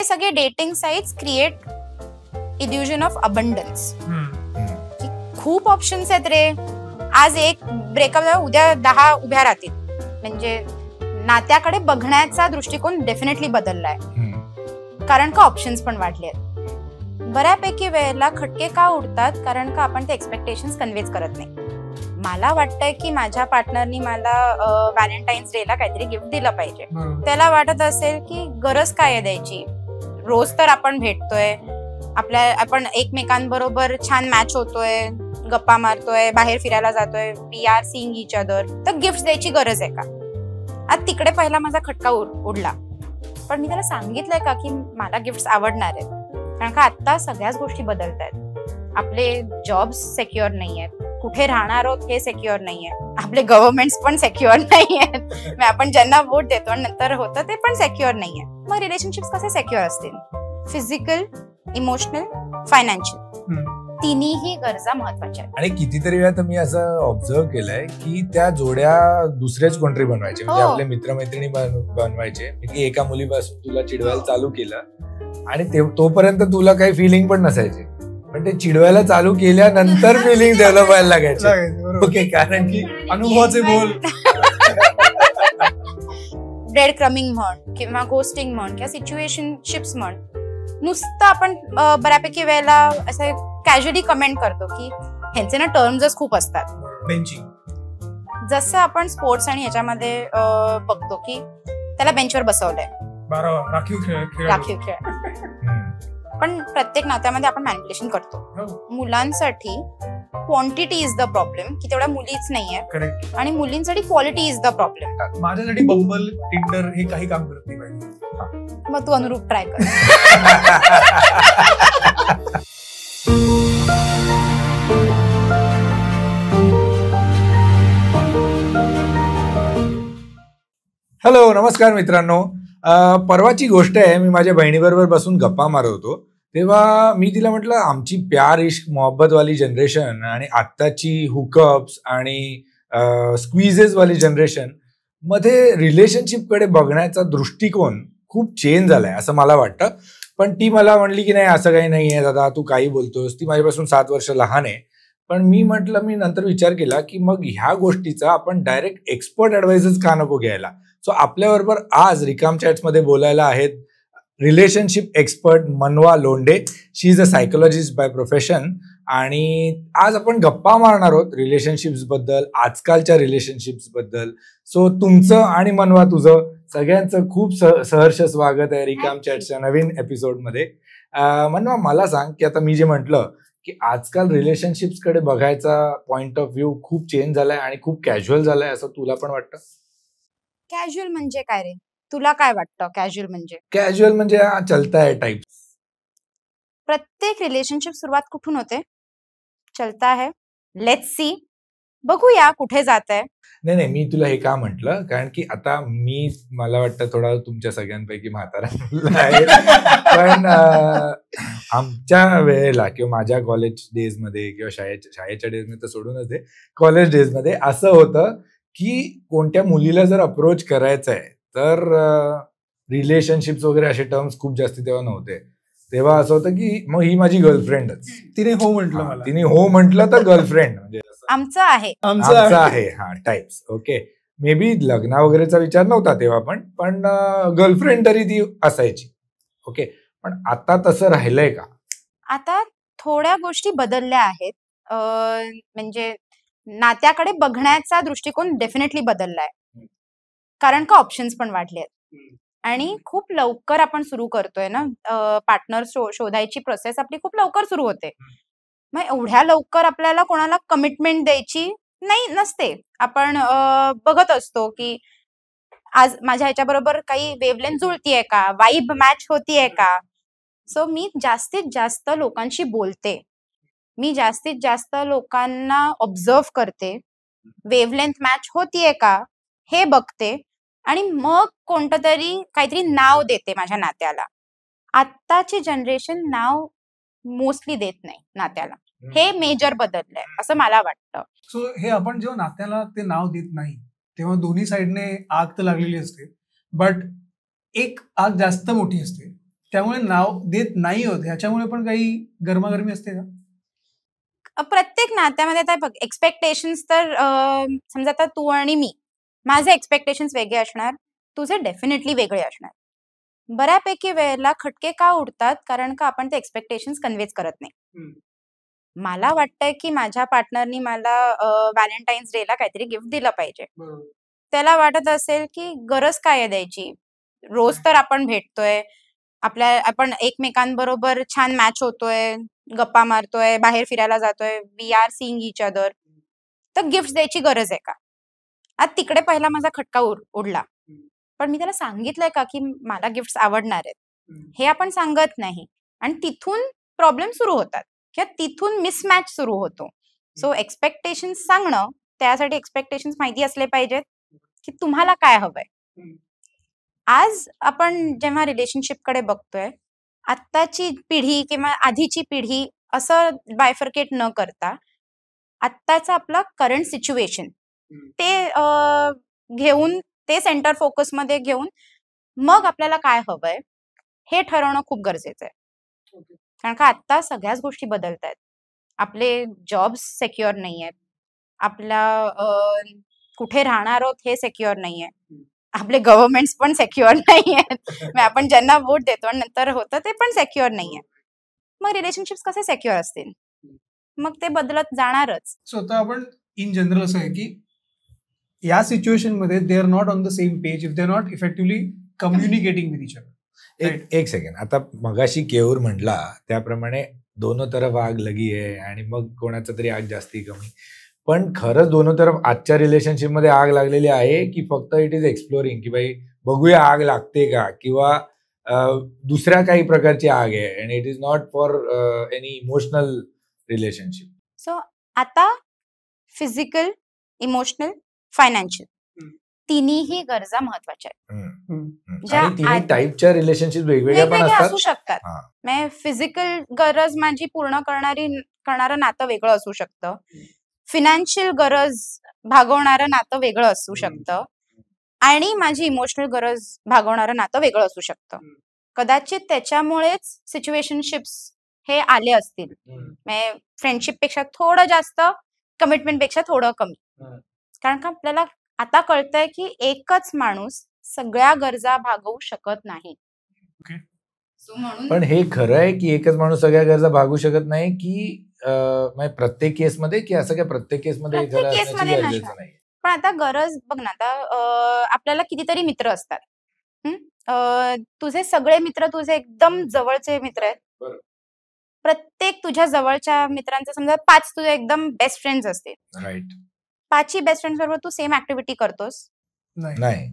सगळे dating sites create illusion of abundance. खूप options आहेत रे. आज एक ब्रेकअप झाला, उद्या 10 उभ्या राहतील. म्हणजे नात्याकडे बघण्याचा दृष्टिकोन डेफिनेटली बदललाय, कारण का ऑप्शन्स पण वाढले आहेत. बऱ्यापैकी वेळेला खटके का उडतात, कारण का आपण ते एक्सपेक्टेशन्स कन्व्हेज करत नाही. मला वाटतंय की माझ्या पार्टनरनी मला व्हॅलेंटाईन्स डे ला काहीतरी गिफ्ट दिलं पाहिजे. त्याला वाटत असेल की गरज काय आहे द्यायची, रोज तर आपण भेटतोय, आपण एकमेकांबरोबर छान मॅच होतोय, गप्पा मारतोय, बाहेर फिरायला जातोय, we are seeing each other, तर गिफ्ट द्यायची गरज आहे का? आज तिकडे पहिला माझा खटका उडला. पण मी त्याला सांगितलंय का की मला गिफ्ट आवडणार आहेत, कारण का आता सगळ्याच गोष्टी बदलत आहेत. आपले जॉब्स सेक्युअर नाही आहेत, कुठे राहणार आहोत हे सेक्युअर नाहीये, आपले गव्हर्नमेंट्स पण सेक्युअर नाही आहेत, आपण ज्यांना वोट देतो आणि नंतर होतं ते पण सेक्युअर नाहीये. मग रिलेशनशिप्स कसे सेक्युअर असतील? फिजिकल, इमोशनल, फायनान्शियल, तिन्ही गरजा महत्वाच्या आहेत. आणि कितीतरी वेळा तर मी असं ऑब्झर्व केलंय की त्या जोड्या दुसरेच कोणतरी बनवायचे, म्हणजे आपले मित्रमैत्रिणी बनवायचे, की एका मुलीपासून तुला चिडवायला चालू केलं आणि तोपर्यंत तुला काही फिलिंग पण नसायचे, पण ते चिडवायला चालू केल्यानंतर फिलिंग डेव्हलप व्हायला लागायचे. ओके, कारण की अनुभवाचे बोल. ब्रेड क्रमिंग म्हण किंवा घोस्टिंग म्हण किंवा सिच्युएशनशिप्स म्हण, नुसतं आपण बऱ्यापैकी वेळेला असं कॅज्युअली कमेंट करतो की ह्यांचे ना टर्म्सच खूप असतात. बेंचिंग, जसं आपण स्पोर्ट्स आणि ह्याच्यामध्ये बघतो की त्याला बेंचवर बसवलंय, राखीव खेळ. पण प्रत्येक नात्यामध्ये आपण मॅनिप्युलेशन करतो. मुलांसाठी क्वांटिटी इज द प्रॉब्लेम, की तेवढ्या मुलीच नाहीये, आणि मुलींसाठी क्वालिटी इज द प्रॉब्लेम. माझ्यासाठी बंबल, टिंडर हे काही काम करत नाही पाहिजे. मग तू अनुरूप ट्राय कर. हॅलो, नमस्कार मित्रांनो. परवाची गोष्ट आहे, मी माझ्या बहिणीबरोबर बसून गप्पा मारत होतो, तेव्हा मी तिला म्हटलं आमची प्यार इश्क मोहब्बत वाली जनरेशन आणि आत्ताची हुकअप्स आणि स्क्वीजेस वाली जनरेशन मध्ये रिलेशनशिपकडे बघण्याचा दृष्टिकोन खूप चेंज झालाय असं मला वाटतं. पण ती मला म्हणली की नाही, असं काही नाही आहे दादा, तू काही बोलतोस. ती माझ्यापासून 7 वर्ष लहान आहे. पण मी नंतर विचार केला की मग ह्या गोष्टीचा आपण डायरेक्ट एक्सपर्ट ॲडवाइसेस का नको घ्यायला. सो आपल्याबरोबर आज रिकाम चॅट्समध्ये बोलायला आहेत relationship expert Manava Londhe. She is a psychologist by profession, आणि आज आपण गप्पा मारणार आहोत रिलेशनशिप्स बद्दल, आजकालच्या रिलेशनशिप्स बद्दल. सो तुमचं आणि मनवा तुझं सगळ्यांचं खूप सहर्ष स्वागत आहे रिकाम चॅट्सच्या नवीन एपिसोडमध्ये. मनवा, मला सांग की आता मी जे म्हटलं की आजकाल रिलेशनशिप्स कडे बघायचा पॉइंट ऑफ व्ह्यू खूप चेंज झालाय आणि खूप कॅज्युअल झालाय, असं तुला पण वाटतं? कॅज्युअल म्हणजे काय रे? तुला काय वाटतं कॅज्युअल म्हणजे? कॅज्युअल म्हणजे चलता है टाइप. प्रत्येक रिलेशनशिप सुरुवात कुठून होते? चलता है, लेट्स सी, बघूया कुठे जात आहे. नाही, मी तुला हे का म्हटलं, कारण की आता मला वाटतं थोडा तुमच्या सगळ्यांपैकी म्हातारा आहे, पण आमच्या वेळेला किंवा माझ्या कॉलेज डेजमध्ये किंवा शाळेच्या डेजमध्ये तर सोडूनच दे, कॉलेज डेजमध्ये असं होतं की कोणत्या मुलीला जर अप्रोच करायचं आहे तर रिलेशनशिप्स वगैरे असे टर्म्स खूप जास्त तेव्हा नव्हते. तेव्हा असं होतं की मग ही माझी गर्लफ्रेंडच, तिने हो म्हटलं मला, तिने हो म्हटलं तर गर्लफ्रेंड म्हणजे आमचं आहे हा टाइप्स. ओके, मे बी लग्न वगैरेचा विचार नव्हता तेव्हा, पण गर्लफ्रेंड तरी ती असायची. ओके, पण आता तसं राहिलंय का? आता थोड्या गोष्टी बदलल्या आहेत. म्हणजे नात्याकडे बघण्याचा दृष्टिकोन डेफिनेटली बदललाय, कारण का ऑप्शन्स पण वाढले आहेत आणि खूप लवकर आपण सुरू करतोय ना. पार्टनर शोधायची प्रोसेस आपली खूप लवकर सुरू होते. मग एवढ्या लवकर आपल्याला कोणाला कमिटमेंट द्यायची नसते. आपण बघत असतो की आज माझ्या ह्याच्याबरोबर काही वेवलेंथ जुळतीये का, वाइब मॅच होतीये का. सो मी जास्तीत जास्त लोकांशी बोलते, मी जास्तीत जास्त लोकांना ऑब्झर्व करते, वेवलेंथ मॅच होतीये का हे बघते, आणि मग कोणतं तरी काहीतरी नाव देते माझ्या नात्याला. आत्ताची जनरेशन नाव मोस्टली देत नाही नात्याला. हे मेजर बदललंय असं मला वाटतं. सो हे आपण जेव्हा नात्याला ते नाव देत नाही तेव्हा दोन्ही साईडने आग तर लागलेली असते, बट एक आग जास्त मोठी असते त्यामुळे नाव देत नाही होत ह्याच्यामुळे पण काही गरमागरमी असते का? प्रत्येक नात्यामध्ये आता बघ, एक्सपेक्टेशन्स तर समजा आता तू आणि मी, माझे एक्सपेक्टेशन्स वेगळे असणार, तुझे डेफिनेटली वेगळे असणार. बऱ्यापैकी वेळेला खटके का उडतात, कारण का आपण ते एक्सपेक्टेशन्स कन्व्हेच करत नाही. मला वाटतंय की माझ्या पार्टनरनी मला व्हॅलेंटाईन्स डेला काहीतरी गिफ्ट दिलं पाहिजे. त्याला वाटत असेल की गरज काय आहे द्यायची, रोज तर आपण भेटतोय, आपण एकमेकांबरोबर छान मॅच होतोय, गप्पा मारतोय, बाहेर फिरायला जातोय, we are seeing each other, तर गिफ्ट द्यायची गरज आहे का? आता तिकडे पहिला माझा खटका उडला. पण मी त्याला सांगितलंय का की मला गिफ्ट आवडणार आहेत, हे आपण सांगत नाही, आणि तिथून प्रॉब्लेम सुरू होतात किंवा तिथून मिसमॅच सुरू होतो. सो एक्सपेक्टेशन्स सांगणं, त्यासाठी एक्सपेक्टेशन्स माहिती असले पाहिजेत की तुम्हाला काय हवंय. आज आपण जेव्हा रिलेशनशिपकडे बघतोय, आत्ताची पिढी किंवा आधीची पिढी असं बायफर्केट न करता, आत्ताचं आपलं करंट सिच्युएशन ते घेऊन, ते सेंटर फोकसमध्ये घेऊन मग आपल्याला काय हवंय हे ठरवणं खूप गरजेचं आहे. कारण का आत्ता सगळ्याच गोष्टी बदलत आहेत. आपले जॉब्स सेक्युअर नाही आहेत, आपला कुठे राहणार आहोत हे सेक्युअर नाही आहे, आपले गव्हर्नमेंट्स पण सेक्युअर नाही आहेत, आपण ज्यांना वोट देतो आणि नंतर होतं ते पण सेक्युअर नाही आहे. मग रिलेशनशिप्स कसे सेक्युअर असतील? मग ते बदलत जाणारच. स्वतः आपण इन जनरल असं आहे की या सिच्युएशन मध्ये they are not on the same page if they are not effectively communicating with each other. एक सेकंड, आता मगाशी केऊर म्हटला त्याप्रमाणे दोनो तरफ आग लगी आहे आणि मग कोणाचा तरी आग जास्ती कमी. पण खरंच दोनो तरफ आजच्या रिलेशनशिप मध्ये आग लागलेली आहे की फक्त इट इज एक्सप्लोरिंग की भाई बघूया आग लागते का, किंवा दुसऱ्या काही प्रकारची आग आहे, and it is not for any emotional relationship. So आता फिजिकल, इमोशनल, फायनान्शियल तिन्ही गरजा महत्वाच्या आहेत. आणि तिन्ही टाईपच्या रिलेशनशिप वेगवेगळ्या पण वेगवेगळ्या असतात. असू शकतात. फिजिकल गरज माझी पूर्ण करणारं नातं वेगळं असू शकतं, फिनान्शियल गरज भागवणारं नातं वेगळं असू शकतं, आणि माझी इमोशनल गरज भागवणारं नातं वेगळं असू शकतं. कदाचित त्याच्यामुळेच सिच्युएशनशिप्स हे आले असतील. फ्रेंडशिप पेक्षा थोडं जास्त, कमिटमेंट पेक्षा थोडं कमी. कारण का आपल्याला आता कळतंय की एकच माणूस सगळ्या गरजा भागवू शकत नाही. पण हे खरं आहे की एकच माणूस सगळ्या गरजा भागवू शकत नाही, की प्रत्येक केसमध्ये, की असं काय प्रत्येक केसमध्ये गरजेचं नाही? पण आता गरज बघ ना, आता आपल्याला कितीतरी मित्र असतात. तुझे सगळे मित्र तुझे एकदम जवळचे मित्र आहेत. प्रत्येक तुझ्या जवळच्या मित्रांचा समजा 5 तुझे एकदम बेस्ट फ्रेंड्स असतील, राईट. 5ही बेस्ट फ्रेंड्स बरोबर तू सेम ऍक्टिव्हिटी करतोस? नाही.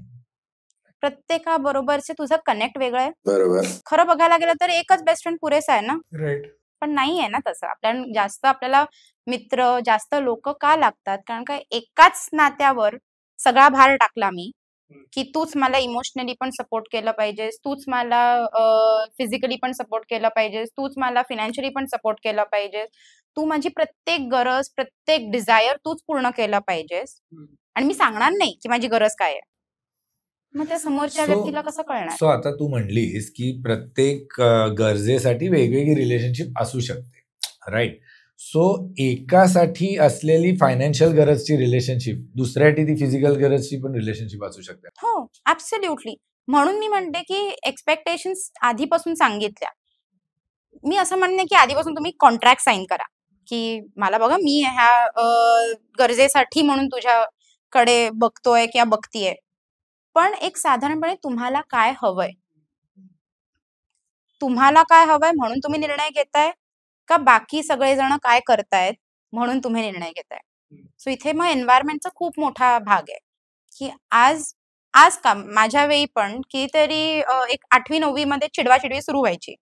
प्रत्येकाबरोबरचे तुझं कनेक्ट वेगळं आहे. बरोबर. खरं बघायला गेलं तर एकच बेस्ट फ्रेंड पुरेसा आहे ना. राईट. पण नाही आहे ना तसं. आपल्याला मित्र, जास्त लोक का लागतात? कारण का एकाच नात्यावर सगळा भार टाकला मी, की तूच मला इमोशनली पण सपोर्ट केलं पाहिजेस, तूच मला फिजिकली पण सपोर्ट केलं पाहिजेस, तूच मला फिनान्शियली पण सपोर्ट केलं पाहिजेस, तू माझी प्रत्येक गरज, प्रत्येक डिझायर तूच पूर्ण केलं पाहिजेस, आणि मी सांगणार नाही की माझी गरज काय आहे. मग त्या समोरच्या व्यक्तीला कसं कळणार? सो आता तू म्हणलीस की प्रत्येक गरजेसाठी वेगवेगळी रिलेशनशिप असू शकते, राईट. सो एकासाठी असलेली फायनान्शियल गरजची रिलेशनशिप दुसऱ्यासाठी ती फिजिकल गरजची पण रिलेशनशिप असू शकते. हो, ऍब्सोल्युटली. म्हणून मी म्हणते की एक्सपेक्टेशन्स आधीपासून सांगितल्या. मी असं म्हणणे की आधीपासून तुम्ही कॉन्ट्रॅक्ट साईन करा की मला बघा, मी ह्या गरजेसाठी म्हणून तुझ्याकडे बघतोय किंवा बघतीये, पण एक साधारणपणे तुम्हाला काय हवंय, म्हणून तुम्ही निर्णय घेताय का बाकी सगळेजण काय करतायत म्हणून तुम्ही निर्णय घेताय? सो इथे मग एन्व्हायरमेंटचा खूप मोठा भाग आहे की आज का माझ्या वेळी पण कितीतरी एक 8वी-9वी मध्ये चिडवाचिडवी सुरू व्हायची,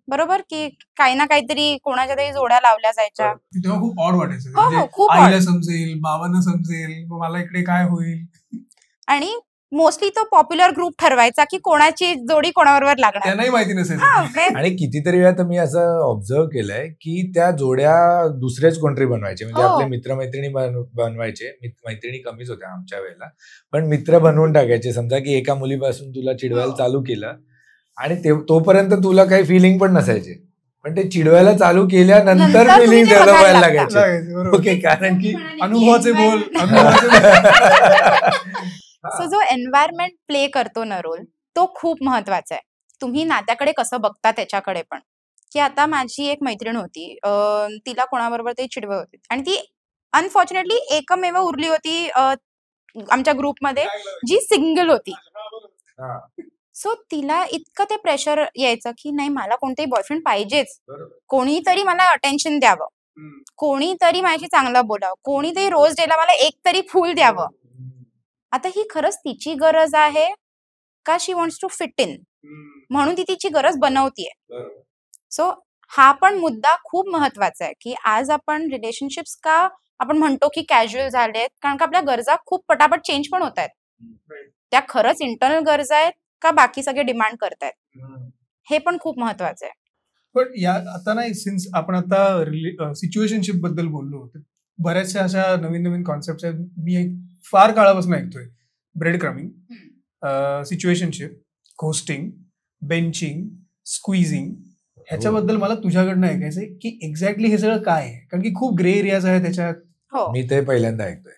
बरोबर, की काही ना काहीतरी कोणाच्या तरी जोड्या लावल्या जायच्या. तेव्हा खूप ऑड वाटायचं. हो, खूप आईला समजेल, बाबांना समजेल, मला इकडे काय होईल. आणि मोस्टली तो पॉप्युलर ग्रुप ठरवायचा की कोणाची जोडी कोणाबरोबर लागणार, त्यांनाही माहिती नसायचं. आणि कितीतरी वेळा तर मी असं ऑब्झर्व केलंय की त्या जोड्या दुसरेच कोणतरी बनवायचे, म्हणजे आपले मित्रमैत्रिणी बनवायचे. मैत्रिणी कमीच होत्या आमच्या वेळेला, पण मित्र बनवून टाकायचे. समजा की एका मुलीपासून तुला चिडवायला चालू केलं आणि तोपर्यंत तुला काही फिलिंग पण नसायचे, पण ते चिडवायला चालू केल्यानंतर नंतर तुम्ही फिलिंग ते डेव्हलप बघायला व्हायला लागता. लागायचे. ओके, कारण की अनुभवाचे बोल सो जो एन्व्हायरमेंट प्ले करतो ना रोल, तो खूप महत्वाचा आहे. तुम्ही नात्याकडे कसं बघता त्याच्याकडे पण. की आता माझी एक मैत्रीण होती, तिला कोणाबरोबर तरी चिडवत होती आणि ती अनफॉर्च्युनेटली एकमेव उरली होती आमच्या ग्रुपमध्ये जी सिंगल होती. सो तिला इतकं ते प्रेशर यायचं की नाही, मला कोणतंही बॉयफ्रेंड पाहिजेच, कोणीतरी मला अटेन्शन द्यावं, कोणीतरी माझ्याशी चांगलं बोलावं, कोणीतरी रोज डेला मला एक तरी फूल द्यावं. आता ही खरंच तिची गरज आहे का शी वॉन्ट्स टू फिट इन, म्हणून ती तिची गरज बनवतीये. सो हा पण मुद्दा खूप महत्वाचा आहे की आज आपण रिलेशनशिप्स का आपण म्हणतो की कॅज्युअल झालेत, कारण का आपल्या गरजा खूप पटापट चेंज पण होत आहेत. त्या खरंच इंटरनल गरजा आहेत का बाकी सगळे डिमांड करतायत, हे पण खूप महत्वाचं आहे. पण या आता नाही, सिन्स आपण आता सिच्युएशनशिप बद्दल बोललो, बऱ्याचशा अशा नवीन नवीन कॉन्सेप्ट आहेत. मी फार काळापासून ऐकतोय, bread crumbing, situationship, ghosting, benching, squeezing. ह्याच्याबद्दल मला तुझ्याकडनं ऐकायचंय की एक्झॅक्टली हे सगळं काय आहे, कारण की खूप ग्रे एरियाज आहे त्याच्यात. हो, मी ते पहिल्यांदा ऐकतोय.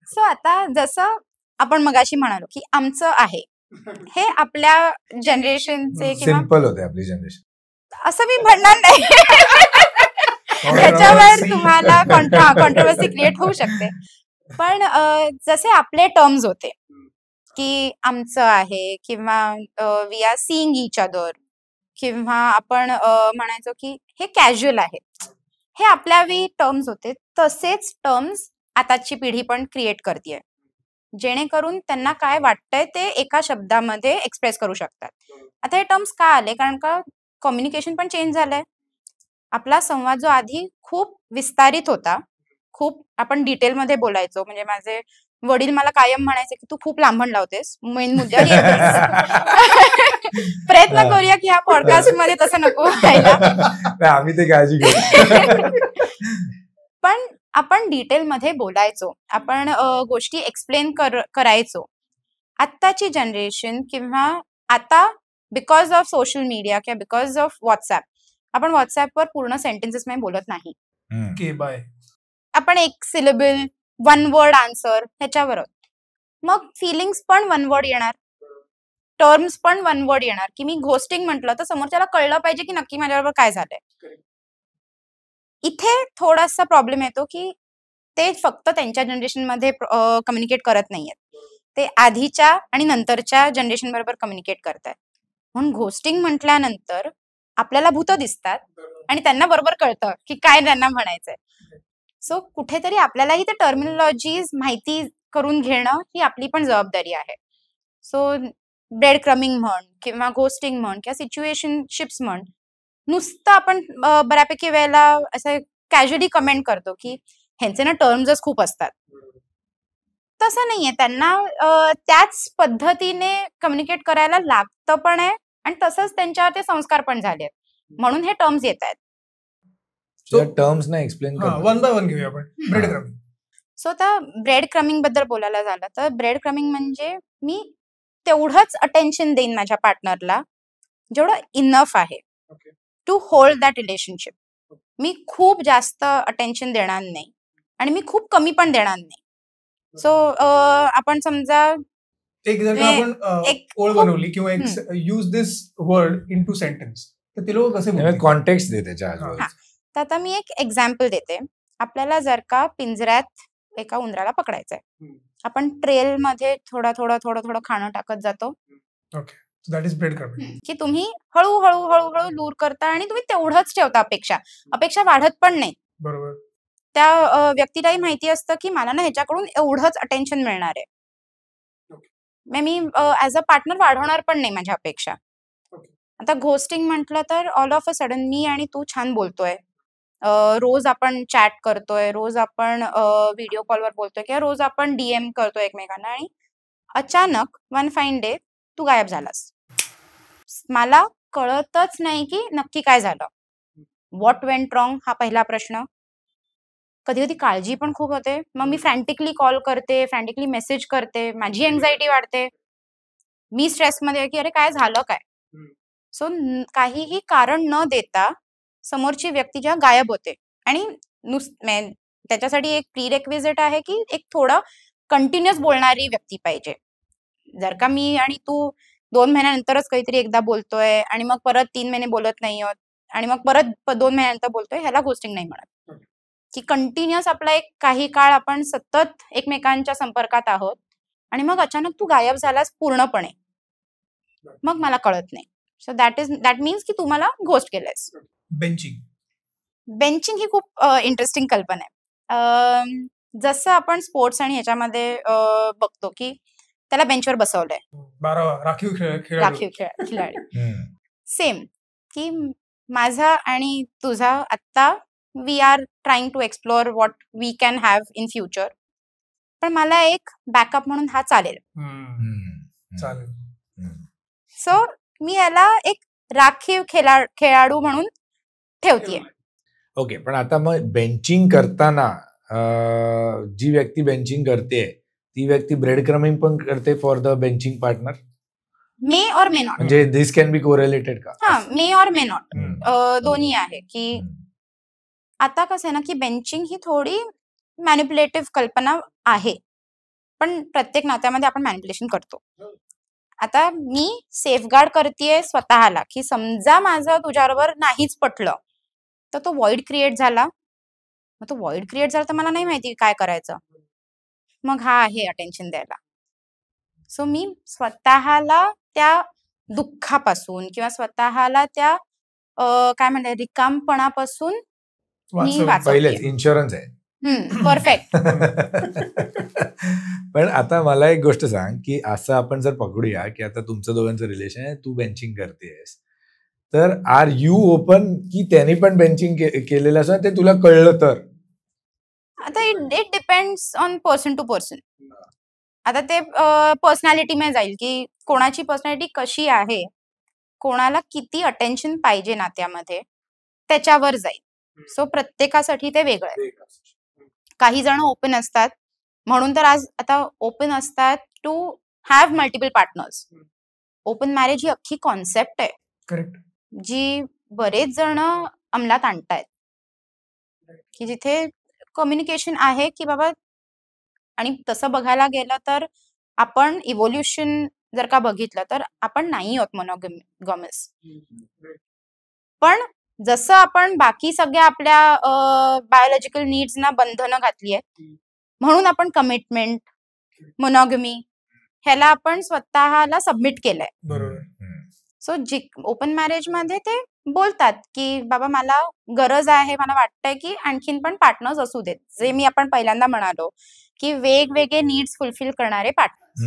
सो आता जसं आपण मगाशी म्हणालो की आमचं आहे, हे आपल्या जनरेशनचे किंवा सिम्पल होते आपली जनरेशन, असं मी म्हणणार नाही. त्याच्यावर तुम्हाला कॉन्ट्रोवर्सी क्रिएट होऊ शकते. पण जसे आपले टर्म्स होते की आमचं आहे किंवा we are seeing each other, किंवा आपण म्हणायचो की हे कॅज्युअल आहे, हे आपल्या वेळी टर्म्स होते. तसेच टर्म्स आताची पिढी पण क्रिएट करते, जेणेकरून त्यांना काय वाटतंय ते एका शब्दामध्ये एक्सप्रेस करू शकतात. आता हे टर्म्स का आले, कारण का कम्युनिकेशन पण चेंज झालंय. आपला संवाद जो आधी खूप विस्तारित होता, खूप आपण डिटेलमध्ये बोलायचो. म्हणजे माझे वडील मला कायम म्हणायचे की तू खूप लांबण लावतेस, मेन मुद्द्यावर प्रयत्न करूया की ह्या पॉडकास्ट मध्ये तसं नको व्हायला. आम्ही ते काळजी घेऊ. पण आपण डिटेलमध्ये बोलायचो, आपण गोष्टी एक्सप्लेन करायचो. आत्ताची जनरेशन किंवा आता बिकॉज ऑफ सोशल मीडिया किंवा बिकॉज ऑफ व्हॉट्सअप, आपण व्हॉट्सअपवर पूर्ण सेंटेन्सेस मध्ये बोलत नाही. के बाय, आपण एक सिलेबल, वन वर्ड आन्सर ह्याच्यावर, मग फिलिंग्स पण वन वर्ड येणार, टर्म्स पण वन वर्ड येणार. की मी घोस्टिंग म्हटलं तर समोरच्याला कळलं पाहिजे की नक्की माझ्याबरोबर काय झालंय. इथे थोडासा प्रॉब्लेम येतो की ते फक्त त्यांच्या जनरेशन मध्ये कम्युनिकेट करत नाहीयेत, ते आधीच्या आणि नंतरच्या जनरेशन बरोबर कम्युनिकेट करतात. म्हणून घोस्टिंग म्हटल्यानंतर आपल्याला भूत दिसतात आणि त्यांना बरोबर कळतं की काय त्यांना म्हणायचंय. सो कुठेतरी आपल्यालाही ते टर्मिनॉलॉजीज माहिती करून घेणं ही आपली पण जबाबदारी आहे. सो ब्रेड क्रमिंग म्हण किंवा घोस्टिंग म्हण किंवा सिच्युएशनशिप्स म्हण, नुसतं आपण बऱ्यापैकी वेळेला असं कॅज्युअली कमेंट करतो की ह्यांचे ना टर्म्सच खूप असतात. तसं नाहीये, त्यांना त्याच पद्धतीने कम्युनिकेट करायला लागतं पण आहे आणि तसंच त्यांच्यावर ते संस्कार पण झालेत, म्हणून हे टर्म्स येत आहेत. टर्म्स ना एक्सप्लेन वन बाय वन घेऊया आपण ब्रेड क्रमिंग. सो आता ब्रेड क्रमिंग बद्दल बोलायला झालं तर ब्रेड क्रमिंग म्हणजे मी तेवढंच अटेन्शन देईन माझ्या पार्टनरला जेवढं इनफ आहे टू होल्ड दॅट रिलेशनशिप. मी खूप जास्त अटेन्शन देणार नाही आणि मी खूप कमी पण देणार नाही. सो आपण समजा एक जर का आपण ओळ बनवली किंवा एक use this word in two sentence, तर ते लोक कसे बोलतील? कॉन्टेक्स्ट दे त्याच्या. तर आता मी एक एक्झाम्पल देते. आपल्याला जर का पिंजऱ्यात एका उंदराला पकडायचंय, आपण ट्रेल मध्ये थोडं थोडं थोडं थोडं खाणं टाकत जातो. Okay, that is bread crumbing. की तुम्ही हळूहळू हळूहळू लूर करता आणि तुम्ही तेवढंच ठेवता, अपेक्षा वाढत पण नाही. बरोबर. त्या व्यक्तीलाही माहिती असतं की मला ना ह्याच्याकडून एवढंच अटेन्शन मिळणार आहे. मी ऍज अ पार्टनर वाढवणार पण नाही माझ्या अपेक्षा. आता घोस्टिंग म्हटलं तर ऑल ऑफ अ सडन मी आणि तू छान बोलतोय, रोज आपण चॅट करतोय, रोज आपण व्हिडिओ कॉलवर बोलतोय किंवा रोज आपण DM करतोय एकमेकांना, आणि अचानक वन फाईन डे तू गायब झालास. मला कळतच नाही की नक्की काय झालं, व्हॉट वेंट रॉंग हा पहिला प्रश्न. कधी कधी काळजी पण खूप होते, मग मी फ्रँटिकली कॉल करते, फ्रँटिकली मेसेज करते, माझी एन्झायटी वाढते. मी स्ट्रेसमध्ये आहे की अरे काय झालं काय. सो काहीही कारण न देता समोरची व्यक्ती जेव्हा गायब होते, आणि त्याच्यासाठी एक प्रीरेक्विजिट आहे की एक थोडं कंटिन्युअस बोलणारी व्यक्ती पाहिजे. जर का मी आणि तू 2 महिन्यानंतरच काहीतरी एकदा बोलतोय आणि मग परत 3 महिने बोलत नाही आहोत आणि मग परत 2 महिन्यानंतर बोलतोय, ह्याला घोस्टिंग नाही म्हणत. की कंटिन्युअस आपला एक काही काळ आपण सतत एकमेकांच्या संपर्कात आहोत आणि मग अचानक तू गायब झालास पूर्णपणे, मग मला कळत नाही. सो दॅट मीन्स की तू मला घोस्ट केलंयस. बेंचिंग ही खूप इंटरेस्टिंग कल्पना आहे. जसं आपण स्पोर्ट्स आणि ह्याच्यामध्ये बघतो की त्याला बेंचवर बसवलंय, राखीव खिलाडी. सेम की माझा आणि तुझा आत्ता we are trying to explore what we can have in future, पण मला एक बॅकअप म्हणून हा चालेल. सो मी याला एक राखीव खेळाडू म्हणून ठेवतीये. ओके, पण आता मग बेंचिंग करताना जी व्यक्ती बेंचिंग करते ती व्यक्ती ब्रेड क्रमिंग पण करते फॉर द बेंचिंग पार्टनर. मे और मे नॉट, म्हणजे दिस कॅन बी कोरिलेटेड का? हा, मे और मे नॉट दोन्ही आहे. की आता कसं आहे ना की बेंचिंग ही थोडी मॅनिप्युलेटिव्ह कल्पना आहे, पण प्रत्येक नात्यामध्ये आपण मॅनिप्युलेशन करतो. आता मी सेफगार्ड करतेय स्वतःला की समजा माझं तुझ्याबरोबर नाहीच पटलं तर तो वॉइड क्रिएट झाला. मग तो वॉइड क्रिएट झाला तर मला नाही माहिती काय करायचं, मग हा आहे अटेन्शन द्यायला. सो मी स्वतःला त्या दुःखापासून किंवा स्वतःला त्या काय म्हणतात रिकामपणापासून मी पहिलेच इन्शुरन्स आहे. परफेक्ट. पण आता मला एक गोष्ट सांग की असं आपण जर पकडूया की आता तुमचं दोघांचं रिलेशन आहे, तू बेंचिंग करतेस, तर आर यू ओपन की त्यांनी पण बेंचिंग केलेलं असं ते तुला कळलं तर? आता it depends on person to person. आता ते पर्सनॅलिटी मध्ये जाईल की कोणाची पर्सनॅलिटी कशी आहे, कोणाला किती अटेन्शन पाहिजे नात्यामध्ये, त्याच्यावर जाईल. सो प्रत्येकासाठी ते वेगळं आहे. काही जण ओपन असतात म्हणून तर आज आता ओपन असतात to have multiple partners. Open marriage ही अख्खी कॉन्सेप्ट आहे. करेक्ट. जी बरेच जण अंमलात आणतायत की जिथे कम्युनिकेशन आहे की बाबा, आणि तसं बघायला गेलं तर आपण इव्होल्युशन जर का बघितलं तर आपण नाही आहोत मोनोगॅमस. पण जसं आपण बाकी सगळ्या आपल्या बायोलॉजिकल नीड्सना बंधनं घातली आहेत, म्हणून आपण कमिटमेंट, मोनोगॅमी ह्याला आपण स्वतःला सबमिट केलंय. बरोबर. सो ओपन मॅरेज मध्ये ते बोलतात की बाबा मला गरज आहे, मला वाटतंय की आणखीन पण पार्टनर्स असू देत, जे मी आपण पहिल्यांदा म्हणालो की वेगवेगळे नीड्स फुलफिल करणारे पार्टनर्स.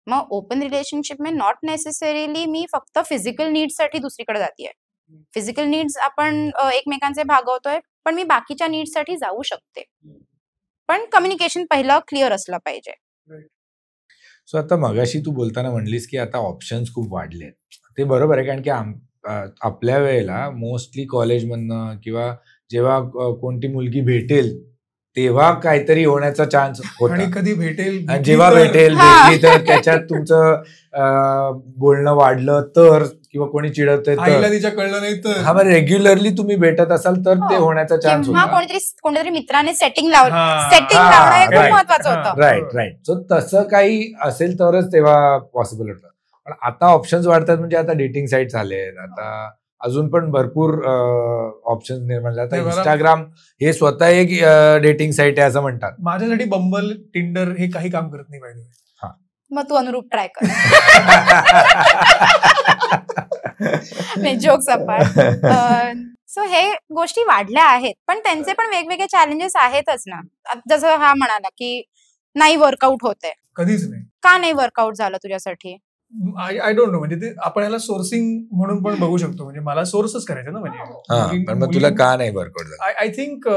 मग ओपन रिलेशनशिप में नॉट नेसेसरीली मी फक्त फिजिकल नीड्स साठी दुसरीकडे जातीये. फिजिकल नीड्स आपण एकमेकांचे भागवतोय, पण मी बाकीच्या नीड्स साठी जाऊ शकते, पण कम्युनिकेशन पहिलं क्लिअर असलं पाहिजे. सो आता मगाशी तू बोलताना म्हणलीस की आता ऑप्शन्स खूप वाढले. ते बरोबर आहे, कारण की आपल्या वेळेला मोस्टली कॉलेजमधनं किंवा जेव्हा कोणती मुलगी भेटेल तेव्हा काहीतरी होण्याचा चान्स होता. आणि कधी भेटेल, आणि जेव्हा भेटली तर त्याच्यात तुमचं बोलणं वाढलं तर, किंवा कोणी चिडवतंय तर, तिच्या कळलं नाही तर, हा मग रेग्युलरली तुम्ही भेटत असाल तर ते होण्याचा चान्स होता. कोणीतरी मित्राने सेटिंग लावणं खूप महत्वाचं होतं. राईट. सो तसं काही असेल तरच तेव्हा पॉसिबल होतं. पण आता ऑप्शन्स वाढतात, म्हणजे आता डेटिंग साईट्स आले, आता अजून पण भरपूर ऑप्शन्स निर्माण झाले. आता इंस्टाग्राम हे स्वतः एक डेटिंग साईट आहे असं म्हणतात. माझ्यासाठी बंबल, टिंडर हे काही काम करत नाही पाहिजे. मग तू अनुरूप ट्राय कर. Jokes apart. सो हे गोष्टी वाढल्या आहेत, पण त्यांचे पण वेगवेगळे चॅलेंजेस आहेतच ना. जसं हा म्हणाला की नाही वर्कआउट होतंय. कधीच नाही. का नाही वर्कआउट झालं तुझ्यासाठी? I don't know. म्हणजे ते आपण याला सोर्सिंग म्हणून पण बघू शकतो. म्हणजे मला सोर्सच करायचं ना. म्हणजे तुला का नाही वर्कआउट झालं? आय थिंक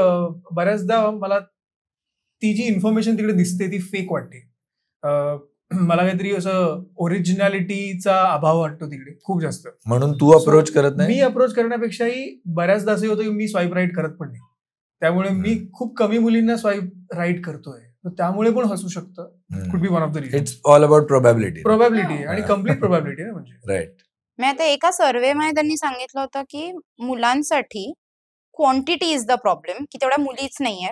बऱ्याचदा मला ती जी इन्फॉर्मेशन तिकडे दिसते ती फेक वाटते. मला काहीतरी असं ओरिजिनॅलिटीचा अभाव वाटतो तिकडे खूप जास्त. म्हणून तू अप्रोच करत नाही? मी अप्रोच करण्यापेक्षाही बऱ्याचदा असं होतं की मी स्वाईप राईट करत पण नाही. त्यामुळे मी खूप कमी मुलींना स्वाईप राईट करतोय. तर त्यामुळे पण हसू शकतं. Could be one of the reason. It's all about probability आणि कम्प्लीट प्रोबॅबिलिटी आहे म्हणजे. राईट. मी आता एका सर्व्हे मध्ये त्यांनी सांगितलं होतं की मुलांसाठी क्वांटिटी इज द प्रॉब्लेम, की तेवढ्या मुलीच नाहीये,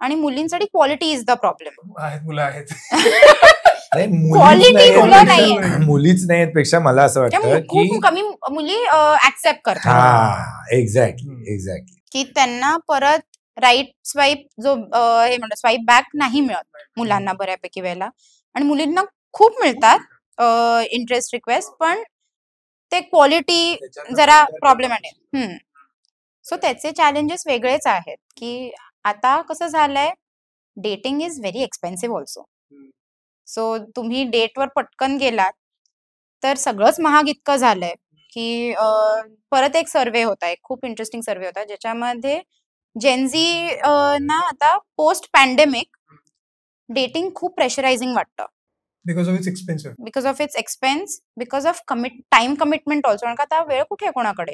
आणि मुलींसाठी क्वालिटी इज द प्रॉब्लेम. आहेत मुलं आहेत. Quality मुलं नाहीये. मुलीच नाहीत पेक्षा मला असं वाटतं खूप की कमी मुली ऍक्सेप्ट करतात हा एक्झॅक्टली की त्यांना परत राईट स्वाईप जो हे म्हणतो स्वाईप बॅक नाही मिळत मुलांना बऱ्यापैकी वेळेला, आणि मुलींना खूप मिळतात इंटरेस्ट रिक्वेस्ट, पण ते क्वालिटी जरा प्रॉब्लेम आहे. सो त्याचे चॅलेंजेस वेगळेच आहेत की आता कसं झालंय, dating is very expensive also. So तुम्ही डेटवर पटकन गेलात तर सगळंच महाग इतकं झालंय की परत एक सर्वे होता, एक खूप इंटरेस्टिंग सर्वे होता ज्याच्यामध्ये जेनझी ना आता पोस्ट पॅन्डेमिक डेटिंग खूप प्रेशरायझिंग वाटतं. Because of its expensive. Because of its expense, because of time commitment also. कारण का आता वेळ कुठे आहे कोणाकडे,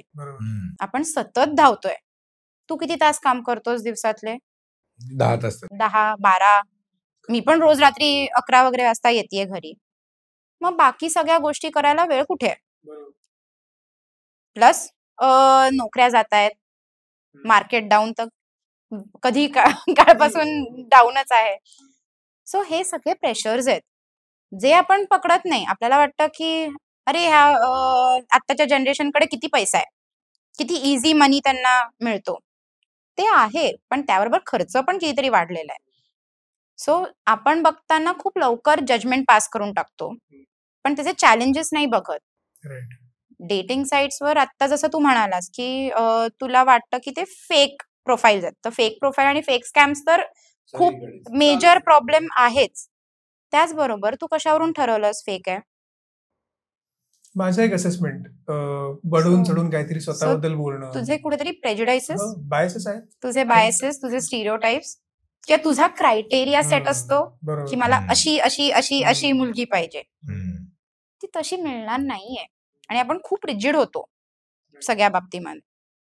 आपण सतत धावतोय. तू किती तास काम करतोस दिवसातले? 10 तास. 10-12. मी पण रोज रात्री 11 वगैरे वाजता येते घरी. मग बाकी सगळ्या गोष्टी करायला वेळ कुठे आहे? प्लस नोकऱ्या जात आहेत, मार्केट डाऊन तर कधी काळपासून डाऊनच आहे. सो हे सगळे प्रेशर्स आहेत जे आपण पकडत नाही. आपल्याला वाटतं की अरे ह्या आत्ताच्या जनरेशनकडे किती पैसा आहे, किती इझी मनी त्यांना मिळतो. ते आहे, पण त्याबरोबर खर्च पण कितीतरी वाढलेला आहे. सो आपण बघताना खूप लवकर जजमेंट पास करून टाकतो, पण त्याचे चॅलेंजेस नाही बघत. डेटिंग साईट्सवर आत्ता जसं तू म्हणालास की तुला वाटतं की ते फेक प्रोफाईल्स आहेत, तर फेक प्रोफाईल आणि फेक स्कॅम्स तर खूप मेजर प्रॉब्लेम आहेच. त्याचबरोबर तू कशावरून ठरवलंस फेक आहे? माझं एक असेसमेंट, बढून चढून काहीतरी स्वतःबद्दल बोलणं. तुझे कुठेतरी प्रेजुडायसेस, बायसेस आहेत, तुझे बायसेस, तुझे स्टिरियोटाइप्स, किंवा तुझा क्रायटेरिया सेट असतो की मला अशी अशी अशी अशी मुलगी पाहिजे, ती तशी मिळणार नाहीये. आणि आपण खूप रिजिड होतो सगळ्या बाबतीमध्ये.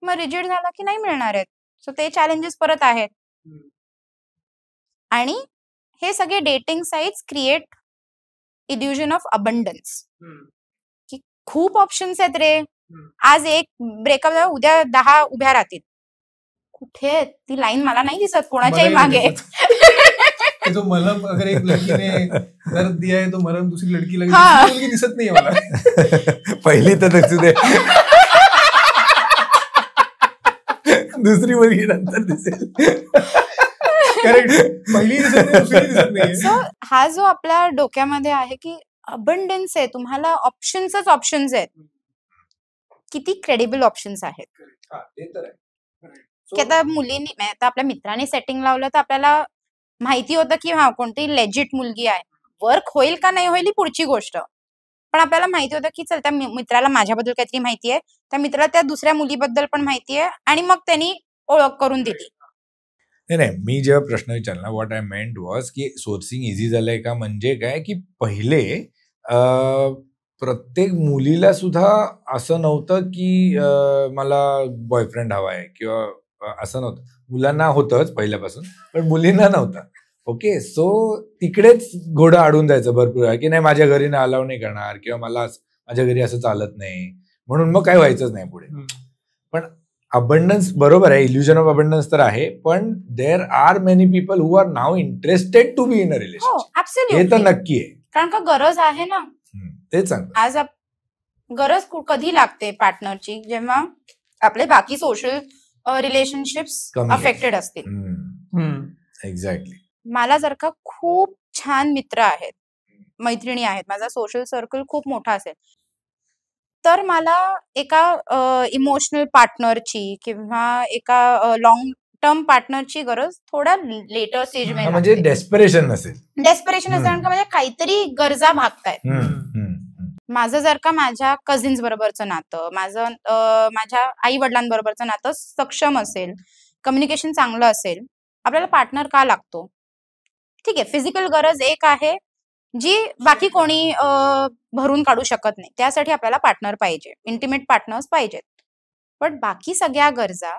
मग रिजिड झाला की नाही मिळणार आहेत. सो ते चॅलेंजेस परत आहेत. आणि हे सगळे dating sites create illusion of abundance, की खूप ऑप्शन्स आहेत रे. आज एक ब्रेकअप झाला, उद्या 10 उभ्या राहतील. कुठे ती लाईन मला नाही दिसत कोणाच्याही मागे. जो मलम अगर एक लड़कीने दर्द दिया है तो मलम दूसरी लड़की लगी दिसत नाहीये मला. पहिली तर दिसू दे, दुसरी मुलगी नंतर दिसेल. पहिली दिसत नाही. सो हा जो आपल्या डोक्यामध्ये आहे की अबंडन्स आहे, तुम्हाला ऑप्शन्सच ऑप्शन्स आहेत, किती क्रेडिबल ऑप्शन्स आहेत. की आता मुलींनी, आता आपल्या मित्राने सेटिंग लावलं तर आपल्याला माहिती होतं की हा कोणती लेजिट मुलगी आहे. वर्क होईल का नाही होईल ही पुढची गोष्ट, पण आपल्याला माहिती होतं की चल त्या मित्राला माझ्याबद्दल काहीतरी माहिती आहे, त्या मित्राला त्या दुसऱ्या मुलीबद्दल पण माहिती आहे, आणि मग त्यांनी ओळख करून दिली. नाही, मी जेव्हा प्रश्न विचारला, व्हॉट आय मेंट वॉज की सोर्सिंग इझी झालंय का, म्हणजे काय की पहिले प्रत्येक मुलीला सुद्धा असं नव्हतं की मला बॉयफ्रेंड हवा आहे, किंवा असं नव्हतं. मुलांना होतंच पहिल्यापासून, पण मुलींना नव्हतं. ओके, सो तिकडेच घोडं अडून जायचं भरपूर आहे की नाही माझ्या घरी ना अलाव नाही करणार, किंवा मला माझ्या घरी असं चालत नाही, म्हणून मग काय व्हायचंच नाही पुढे. पण अबंडन्स बरोबर आहे, इल्युजन ऑफ अबंडन्स तर आहे, पण there are many people who are now interested to be in a relationship. हे तर नक्की आहे, कारण का गरज आहे ना. ते चांगलं. आज गरज कधी लागते पार्टनरची, जेव्हा आपले बाकी सोशल रिलेशनशिप्स अफेक्टेड असतील. एक्झॅक्टली. मला जर का खूप छान मित्र आहेत, मैत्रिणी आहेत, माझा सोशल सर्कल खूप मोठा असेल, तर मला एका इमोशनल पार्टनरची किंवा एका लॉंग टर्म पार्टनरची गरज थोड्या लेटर स्टेज मध्ये, म्हणजे डेस्परेशन नसेल. डेस्परेशन असेल, कारण का माझ्या काहीतरी गरजा भागतायत. माझं जर का माझ्या कझिन्स बरोबरचं नातं, माझ्या आई वडिलांबरोबरचं नातं सक्षम असेल, कम्युनिकेशन चांगलं असेल, आपल्याला पार्टनर का लागतो? ठीक आहे, फिजिकल गरज एक आहे जी बाकी कोणी भरून काढू शकत नाही, त्यासाठी आपल्याला पार्टनर पाहिजे, इंटिमेट पार्टनर्स पाहिजेत. पण बाकी सगळ्या गरजा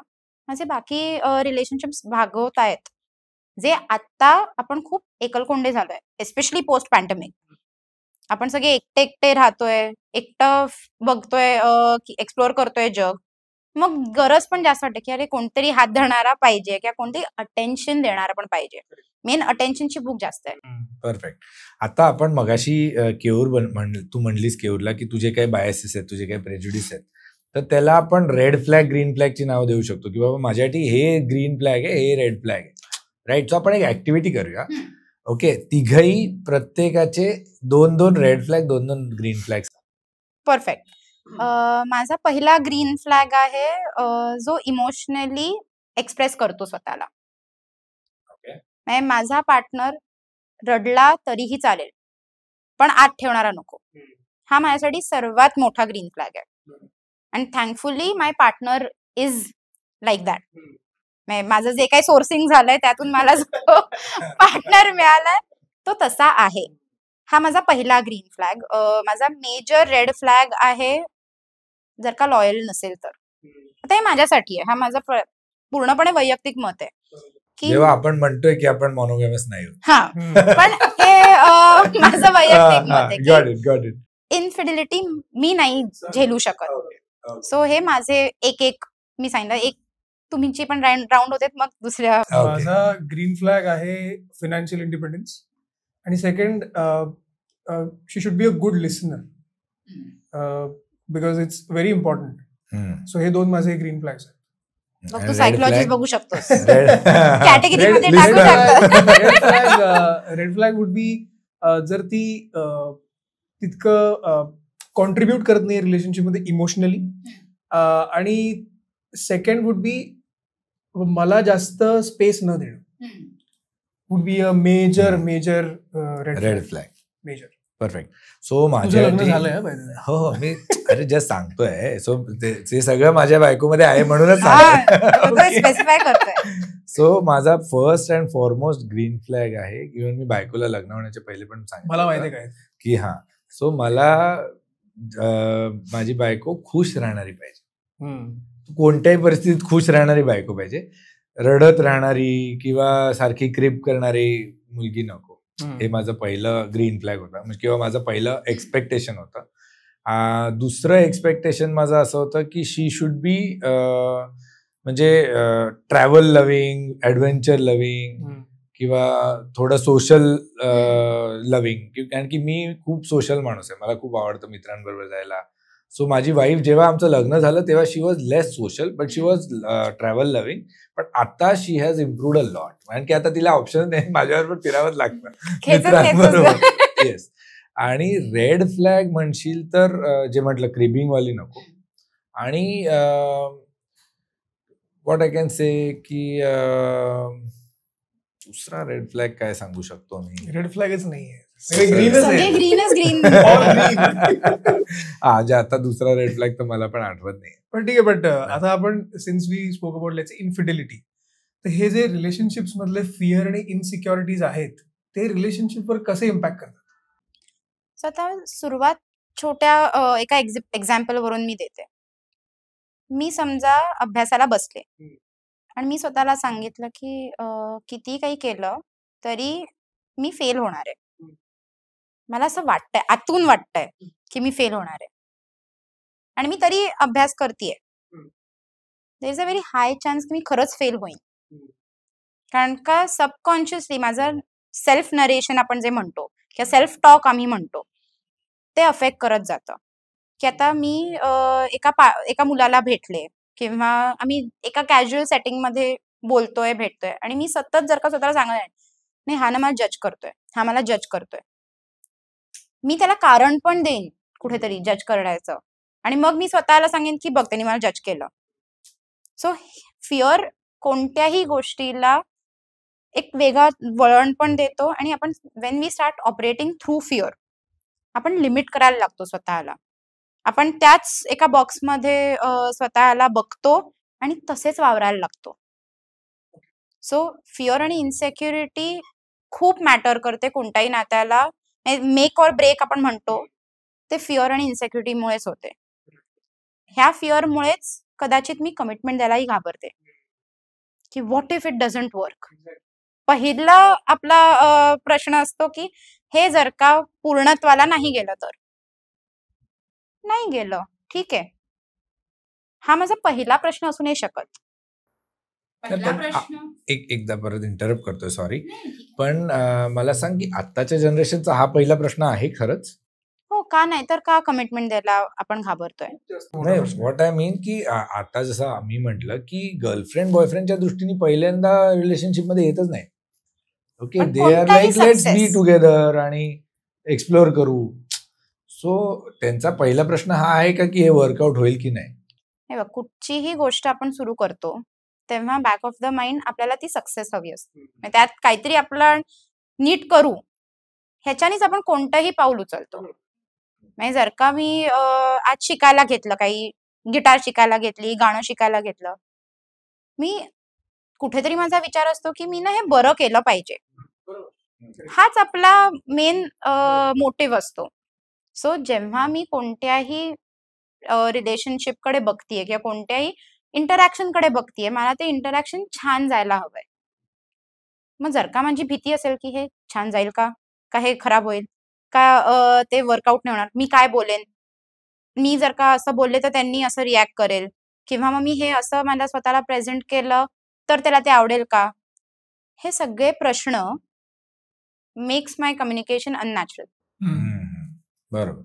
माझे बाकी रिलेशनशिप्स भागवत आहेत. जे आता आपण खूप एकलकोंडे झालोय, एस्पेशली पोस्ट पॅन्डेमिक. आपण सगळे एकटे एकटे राहतोय, एकटं बघतोय, एक्सप्लोअर करतोय जग. मग गरज पण जास्त वाटते की अरे कोणतरी हात धरणारा पाहिजे किंवा कोणतरी अटेन्शन देणारा पण पाहिजे. मेन अटेन्शनची भूक जास्त आहे. परफेक्ट. आता आपण मगाशी केऊर तू म्हणलीस केऊरला की तुझे काही बायसेस आहेत, तुझे काही प्रेज्युडिस आहेत, तर त्याला आपण रेड फ्लॅग ग्रीन फ्लॅगची नाव देऊ शकतो की बाबा माझ्यासाठी हे ग्रीन फ्लॅग आहे, हे रेड फ्लॅग आहे, राईट. सो आपण एक ऍक्टिव्हिटी करूया. ओके, तिघही प्रत्येकाचे 2-2 red flag, 2-2 green flag. Perfect. माझा पहिला ग्रीन फ्लॅग आहे जो इमोशनली एक्सप्रेस करतो स्वतःला. माझा पार्टनर रडला तरीही चालेल पण आत ठेवणारा नको. हा माझ्यासाठी सर्वात मोठा ग्रीन फ्लॅग आहे. And thankfully my partner is like that. माझं जे काही सोर्सिंग झालंय त्यातून मला जो पार्टनर मिळालाय तो तसा आहे. हा माझा पहिला ग्रीन फ्लॅग. माझा मेजर रेड फ्लॅग आहे जर का लॉयल नसेल तर. आता हे माझ्यासाठी आहे, हा माझा पूर्णपणे वैयक्तिक मत आहे की जेव्हा आपण म्हणतोय की आपण मोनोगॅमस नाही आहोत. हा, पण हे माझं वैयक्तिक मत आहे. इनफिडिलिटी मी नाही झेलू शकत. सो हे माझे एक मी सांगितलं, एक तुमची पण राऊंड होते, मग दुसऱ्या. माझा ग्रीन फ्लॅग आहे फायनान्शियल इंडिपेंडन्स. आणि second, she should be a good listener because it's very important. So हे 2 माझे ग्रीन फ्लॅग्स आहेत. मग तू सायकोलॉजिस्ट बघू शकतोस, कॅटेगरी मध्ये टाकू शकतो. रेड फ्लॅग वुड बी जर ती तितकं कॉन्ट्रीब्यूट करत नाही रिलेशनशिप मध्ये इमोशनली. आणि सेकंड वुड बी मला जास्त स्पेस न देणं would be a major red flag. Major. Perfect. So माझ्या हो मी अरे जस्ट सांगतोय. सो ते सगळं माझ्या बायकोमध्ये आहे म्हणूनच स्पेसिफाय करतोय. सो माझा first and foremost green flag आहे. इव्हन मी बायकोला लग्न होण्याच्या पहिले पण सांगितलं मला माहिती काय की हा, सो मला माझी बायको खुश राहणारी पाहिजे. कोणत्याही परिस्थितीत खुश राहणारी बायको पाहिजे. रडत राहणारी किंवा सारखी क्रिप करणारी मुलगी नको. हे माझं पहिलं ग्रीन फ्लॅग होता किंवा माझं पहिलं एक्सपेक्टेशन होतं. दुसरं एक्सपेक्टेशन माझं असं होतं की शी शुड बी म्हणजे ट्रॅव्हल लव्हिंग, ॲडव्हेंचर लव्हिंग किंवा थोडं सोशल लव्हिंग. कारण की मी खूप सोशल माणूस आहे, मला खूप आवडतं मित्रांबरोबर जायला. सो माझी वाईफ जेव्हा आमचं लग्न झालं तेव्हा she was less social but she was travel loving. पण आता she has improved a lot. कारण की आता तिला ऑप्शन नाही, माझ्याबरोबर फिरावंच लागतं मित्रांबरोबर. येस. आणि रेड फ्लॅग म्हणशील तर जे म्हटलं क्रिबिंग वाली नको. आणि व्हॉट आय कॅन से की दुसरा रेड फ्लॅग काय सांगू शकतो मी. रेड फ्लॅगच नाहीये, ग्रीन. आता दुसरा रेड फ्लॅग तर मला पण आठवत नाही. पण ठीक आहे. बट आता आपण since we spoke about let's infidelity, तर हे जे रिलेशनशिप्स मधले फिअर आणि इनसिक्युरिटीज आहेत ते रिलेशनशिपवर कसे इम्पॅक्ट करतात? आता सुरुवात छोट्या एका एक्झाम्पल वरून मी देते. मी समजा अभ्यासाला बसले आणि मी स्वतःला सांगितलं की किती काही केलं तरी मी फेल होणार आहे. मला असं वाटतंय, आतून वाटतंय की मी फेल होणार आहे आणि मी तरी अभ्यास करतेय. There is a very high chance की मी खरंच फेल होईन. कारण का सबकॉन्शियसली माझं सेल्फ नरेशन आपण जे म्हणतो किंवा सेल्फ टॉक आम्ही म्हणतो ते अफेक्ट करत जातं. की आता मी एका मुलाला भेटले किंवा आम्ही एका कॅज्युअल सेटिंग मध्ये बोलतोय, भेटतोय आणि मी सतत जर का स्वतःला सांगणार नाही हा ना मला जज करतोय, हा मला जज करतोय, मी त्याला कारण पण देईन कुठेतरी जज करायचं आणि मग मी स्वतःला सांगेन की बघ त्यांनी मला जज केलं. सो फिअर कोणत्याही गोष्टीला एक वेगळा वळण पण देतो आणि आपण when we start operating through fear आपण लिमिट करायला लागतो स्वतःला. आपण त्याच एका बॉक्समध्ये स्वतःला बघतो आणि तसेच वावरायला लागतो. सो फिअर आणि इनसेक्युरिटी खूप मॅटर करते कोणत्याही नात्याला. मेक ऑर ब्रेक आपण म्हणतो ते फिअर आणि इनसेक्युरिटीमुळेच होते. ह्या फिअरमुळेच कदाचित मी कमिटमेंट द्यायलाही घाबरते की what if it doesn't work. पहिला आपला प्रश्न असतो की हे जर का पूर्णत्वाला नाही गेलं तर. नाही गेलं, ठीक आहे. हा माझा पहिला प्रश्न असू नाही शकत. एकदा परत इंटरप्ट करतोय, सॉरी, पण मला सांग की आत्ताच्या जनरेशनचा हा पहिला प्रश्न आहे खरंच? हो, का नाही तर का कमिटमेंट द्यायला आपण घाबरतोय? नाही, व्हॉट आय मीन की आता जसं आम्ही म्हटलं की गर्लफ्रेंड बॉयफ्रेंडच्या दृष्टीने पहिल्यांदा रिलेशनशिप मध्ये येतच नाही. Okay, they are like let's be together आणि एक्सप्लोर करू. सो त्यांचा पहिला प्रश्न हा आहे का की हे वर्कआउट होईल की नाही? कुठचीही गोष्ट आपण सुरू करतो तेव्हा बॅक ऑफ द माइंड आपल्याला ती सक्सेस हवी असते. त्यात काहीतरी आपलं नीट करू ह्याच्यानेच आपण कोणतंही पाऊल उचलतो. म्हणजे जर का मी आज शिकायला घेतलं, काही गिटार शिकायला घेतली, गाणं शिकायला घेतलं, मी कुठेतरी माझा विचार असतो की मी ना हे बरं केलं पाहिजे. हाच आपला मेन मोटिव्ह असतो. सो जेव्हा मी कोणत्याही रिलेशनशिपकडे बघतीये किंवा कोणत्याही इंटरॅक्शन कडे बघतीये, मला ते इंटरॅक्शन छान जायला हवंय. मग जर का माझी भीती असेल की हे छान जाईल का हे खराब होईल का, ते वर्कआउट नाही होणार, मी काय बोलेन, मी जर का असं बोलले तर त्यांनी असं रिॲक्ट करेल, किंवा मग मी हे असं मला स्वतःला प्रेझेंट केलं तर त्याला ते आवडेल का, हे सगळे प्रश्न मेक्स माय कम्युनिकेशन अननॅचरल. बरोबर,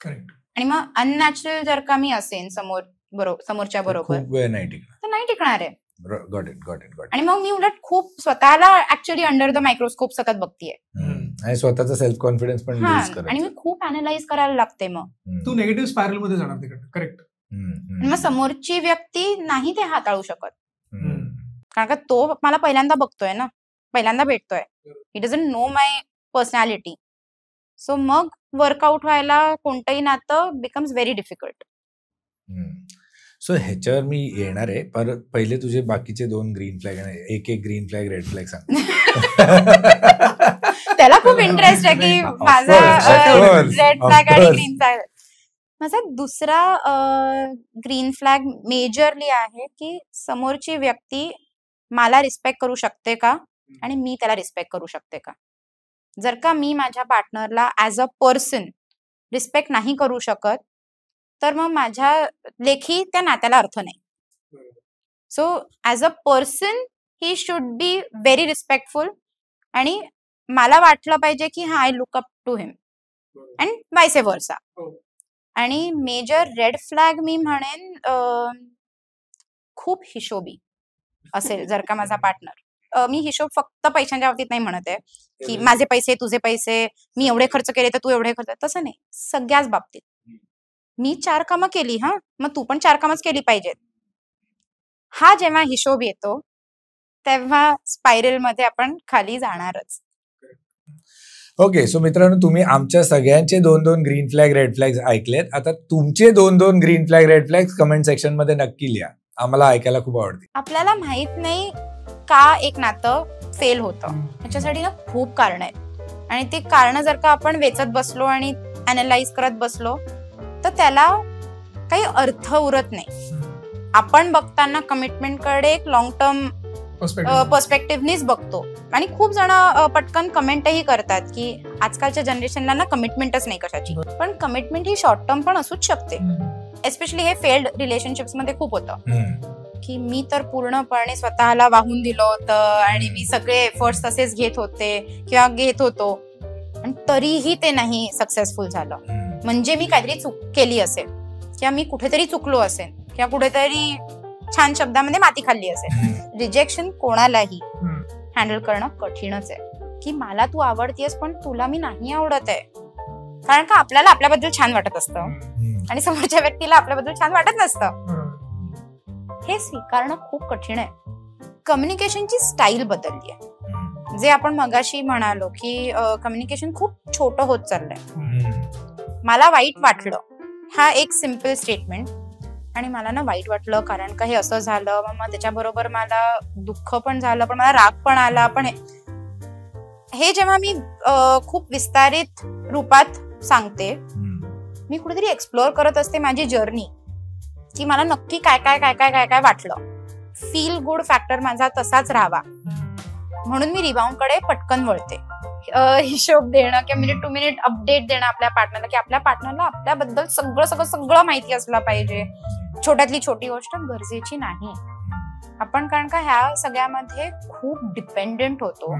करेक्ट. आणि मग अननॅचरल जर का मी असेन समोरच्या बरोबर खूप वेळ नाही टिकणार, तर नाही टिकणार आहे. Got it. आणि मग मी उलट खूप स्वतःला ऍक्च्युअली अंडर द मायक्रोस्कोप सतत बघतीये आणि स्वतःचा सेल्फ कॉन्फिडन्स पण लूज करायचा. आणि मी खूप अनालाइज करायला लागते. मग तू नेगेटिव्ह स्पायरल मध्ये जाणार तिकडे. करेक्ट. मग समोरची व्यक्ती नाही ते हाताळू शकत, कारण का तो मला पहिल्यांदा बघतोय ना, पहिल्यांदा भेटतोय. He doesn't know my personality. So मग वर्कआउट व्हायला कोणतंही नातं बिकम्स व्हेरी डिफिकल्ट. सो ह्याच्यावर मी येणार आहे, पण पहिले तुझे बाकीचे 2 ग्रीन फ्लॅग, एक ग्रीन फ्लॅग रेड फ्लॅग सांग. त्याला खूप इंटरेस्ट आहे की माझा रेड फ्लॅग आणि ग्रीन फ्लॅग. माझा दुसरा ग्रीन फ्लॅग मेजरली आहे की समोरची व्यक्ती मला रिस्पेक्ट करू शकते का आणि मी त्याला रिस्पेक्ट करू शकते का. जर का मी माझ्या पार्टनरला ऍज अ पर्सन रिस्पेक्ट नाही करू शकत तर मग माझ्या लेखी त्या नात्याला अर्थ नाही. So as a person he should be very respectful, आणि मला वाटलं पाहिजे की हा I look up to him and vice versa. आणि मेजर रेड फ्लॅग मी म्हणेन खूप हिशोबी असेल जर का माझा पार्टनर. मी हिशोब फक्त पैशांच्या बाबतीत नाही म्हणत आहे की माझे पैसे तुझे पैसे, मी एवढे खर्च केले तर तू एवढे खर्च, तसं नाही. सगळ्याच बाबतीत मी 4 कामं केली, मग तू पण 4 कामच केली पाहिजेत. हा जेव्हा हिशोब येतो तेव्हा स्पायरल मध्ये आपण खाली जाणारच. ओके, सो मित्रांनो, तुम्ही आमच्या सगळ्यांचे 2-2 ग्रीन फ्लॅग रेड फ्लॅग्स ऐकलेत. आता तुमचे 2-2 green flag red flags comment section मध्ये नक्की लिहा, आम्हाला ऐकायला खूप आवडते. आपल्याला माहित नाही का एक नातं फेल होतं, ह्याच्यासाठी ना खूप कारण आहेत, आणि ती कारण जर का आपण वेचत बसलो आणि अनालाइज करत बसलो तर त्याला काही अर्थ उरत नाही. आपण बघताना कमिटमेंट कडे एक लॉंग टर्म पर्स्पेक्टिव्हनीच बघतो, आणि खूप जण पटकन कमेंटही करतात की आजकालच्या जनरेशनला ना कमिटमेंटच नाही कशाची. पण कमिटमेंट ही शॉर्ट टर्म पण असूच शकते. एस्पेशली हे फेल्ड रिलेशनशिप्स मध्ये खूप होतं की मी तर पूर्णपणे स्वतःला वाहून दिलं होतं आणि मी सगळे एफर्ट्स तसेच घेत होते किंवा घेत होतो, आणि तरीही ते नाही सक्सेसफुल झालं. म्हणजे मी काहीतरी चूक केली असेल, किंवा मी कुठेतरी चुकलो असेल, किंवा कुठेतरी छान शब्दामध्ये माती खाल्ली असेल. रिजेक्शन कोणालाही हँडल करणं कठीणच आहे की मला तू आवडतेस पण तुला मी नाही आवडत आहे, कारण का आपल्याला आपल्याबद्दल छान वाटत असतं आणि समोरच्या व्यक्तीला आपल्याबद्दल छान वाटत नसतं. हे स्वीकारणं खूप कठीण आहे. कम्युनिकेशनची स्टाईल बदलली आहे. जे आपण मगाशी म्हणालो की कम्युनिकेशन खूप छोटं होत चाललंय. मला वाईट वाटलं, हा एक सिम्पल स्टेटमेंट, आणि मला ना वाईट वाटलं कारण का हे असं झालं, मग त्याच्याबरोबर मला दुःख पण झालं, पण मला राग पण आला. पण हे जेव्हा मी खूप विस्तारित रूपात सांगते, मी कुठेतरी एक्सप्लोअर करत असते माझी जर्नी की मला नक्की काय काय काय काय काय काय वाटलं. फील गुड फॅक्टर माझा तसाच राहावा. म्हणून मी रिबाउंड कडे पटकन वळते. हिशोब देणं किंवा मिनिट टू मिनिट अपडेट देणं आपल्या पार्टनरला, की आपल्या पार्टनरला आपल्याबद्दल सगळं सगळं सगळं माहिती असलं पाहिजे. छोट्यातली छोटी गोष्ट गरजेची नाही आपण, कारण का ह्या सगळ्यामध्ये खूप डिपेंडेंट होतो.